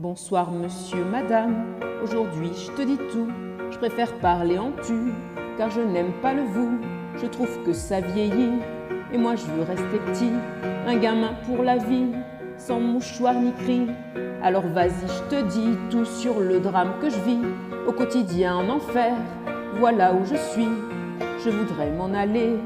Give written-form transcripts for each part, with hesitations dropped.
Bonsoir monsieur, madame, aujourd'hui je te dis tout. Je préfère parler en tu, car je n'aime pas le vous. Je trouve que ça vieillit, et moi je veux rester petit. Un gamin pour la vie, sans mouchoir ni cri. Alors vas-y, je te dis tout sur le drame que je vis. Au quotidien en enfer, voilà où je suis. Je voudrais m'en aller,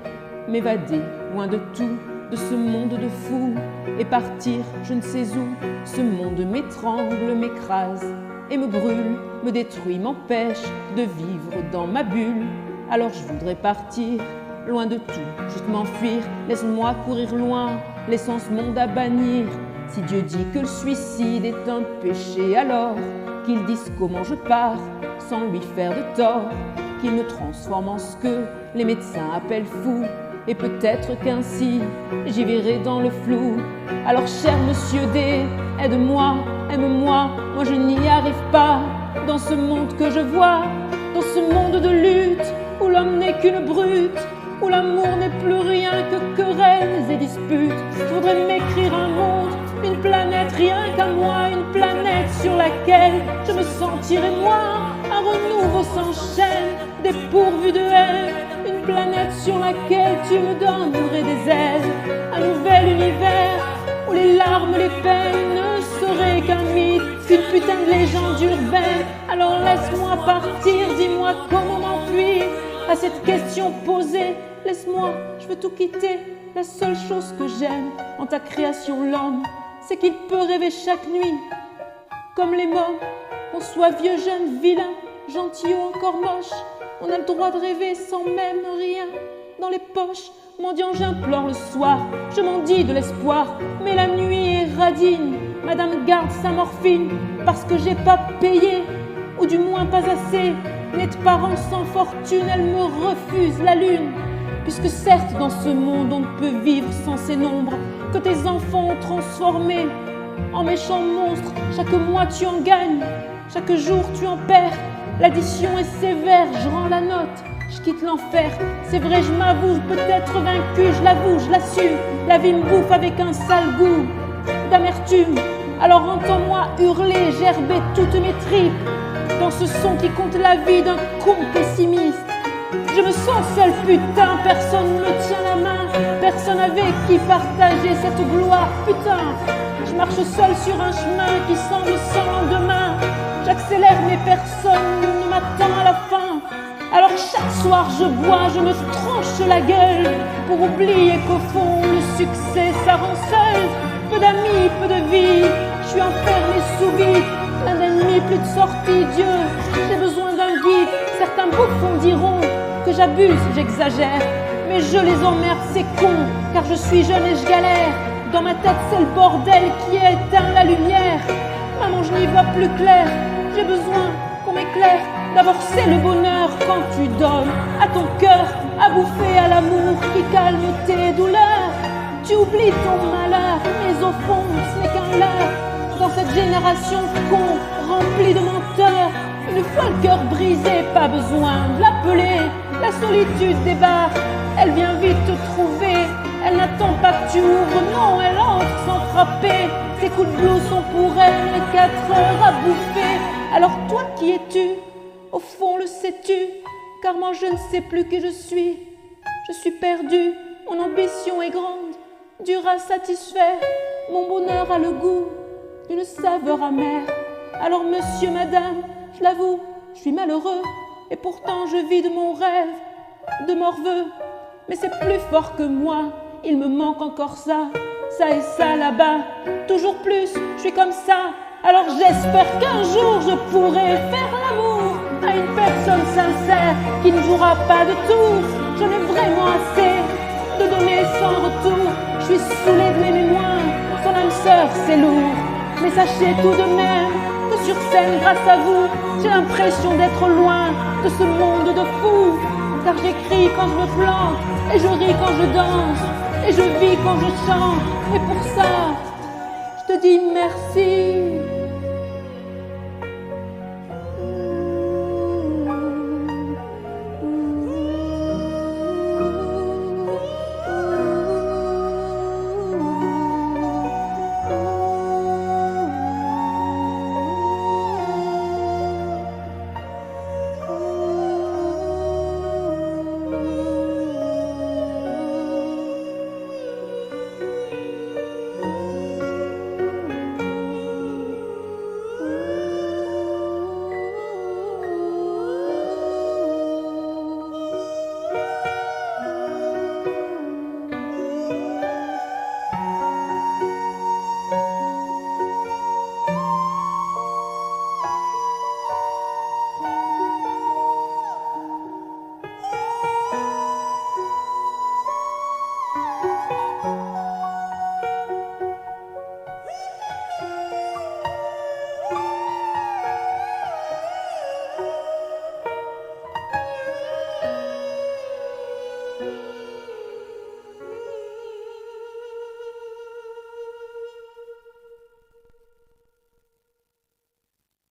m'évader, loin de tout, de ce monde de fous, et partir je ne sais où. Ce monde m'étrangle, m'écrase et me brûle, me détruit, m'empêche de vivre dans ma bulle. Alors je voudrais partir, loin de tout, juste m'enfuir. Laisse-moi courir loin, laissant ce monde à bannir. Si Dieu dit que le suicide est un péché, alors qu'il dise comment je pars, sans lui faire de tort. Qu'il me transforme en ce que les médecins appellent fou. Et peut-être qu'ainsi, j'y verrai dans le flou. Alors cher monsieur D, aide-moi, aime-moi. Moi je n'y arrive pas, dans ce monde que je vois. Dans ce monde de lutte, où l'homme n'est qu'une brute, où l'amour n'est plus rien que querelles et disputes. Je voudrais m'écrire un monde, une planète rien qu'à moi. Une planète sur laquelle je me sentirai moi. Un renouveau s'enchaîne, dépourvu de haine. Une planète sur laquelle tu me donnerais des ailes. Un nouvel univers où les larmes, les peines ne seraient qu'un mythe, qu'une putain de légende urbaine. Alors laisse-moi partir, dis-moi comment m'enfuir à cette question posée. Laisse-moi, je veux tout quitter. La seule chose que j'aime en ta création, l'homme, c'est qu'il peut rêver chaque nuit comme les mômes. Qu'on soit vieux, jeune, vilain, gentil ou encore moche, on a le droit de rêver sans même rien dans les poches. Mendiant, j'implore le soir, je m'en dis de l'espoir, mais la nuit est radine. Madame garde sa morphine, parce que j'ai pas payé, ou du moins pas assez. Nés de parents sans fortune, elle me refuse la lune. Puisque certes, dans ce monde, on ne peut vivre sans ces nombres que tes enfants ont transformés en méchants monstres. Chaque mois, tu en gagnes, chaque jour, tu en perds. L'addition est sévère, je rends la note, je quitte l'enfer. C'est vrai, je m'avoue, peut-être vaincu, je l'avoue, je l'assume. La vie me bouffe avec un sale goût d'amertume. Alors entends-moi hurler, gerber toutes mes tripes dans ce son qui compte la vie d'un con pessimiste. Je me sens seul, putain, personne ne me tient la main, personne avec qui partager cette gloire, putain. Je marche seul sur un chemin qui semble sans lendemain. J'accélère mais personne ne m'attend à la fin. Alors chaque soir je bois, je me tranche la gueule pour oublier qu'au fond le succès ça rend seul. Peu d'amis, peu de vie, je suis enfermé sous vide. Plein d'ennemis, plus de sortie, Dieu, j'ai besoin d'un guide. Certains bouffons diront que j'abuse, j'exagère, mais je les emmerde, c'est con, car je suis jeune et je galère. Dans ma tête c'est le bordel qui éteint la lumière. Maman, je n'y vois plus clair, j'ai besoin qu'on m'éclaire. D'abord c'est le bonheur quand tu donnes à ton cœur à bouffer à l'amour qui calme tes douleurs. Tu oublies ton malheur, mais au fond ce n'est qu'un leurre. Dans cette génération con, remplie de menteurs, une fois le cœur brisé, pas besoin de l'appeler. La solitude débarque, elle vient vite te trouver. Elle n'attend pas que tu ouvres, non, elle entre sans frapper. Tes coups de blues sont pour elle les 4 heures à bouffer. Alors toi qui es-tu? Au fond le sais-tu? Car moi je ne sais plus qui je suis. Je suis perdu, mon ambition est grande, dure à satisfaire. Mon bonheur a le goût d'une saveur amère. Alors monsieur, madame, je l'avoue, je suis malheureux. Et pourtant je vis de mon rêve de morveux. Mais c'est plus fort que moi, il me manque encore ça et ça là-bas. Toujours plus, je suis comme ça. Alors j'espère qu'un jour je pourrai faire l'amour à une personne sincère qui ne jouera pas de tour. J'en ai vraiment assez de donner sans retour. Je suis saoulé de mes mémoires, son âme sœur c'est lourd. Mais sachez tout de même que sur scène grâce à vous, j'ai l'impression d'être loin de ce monde de fous. Car j'écris quand je me plante, et je ris quand je danse, et je vis quand je chante. Et pour ça, je te dis merci.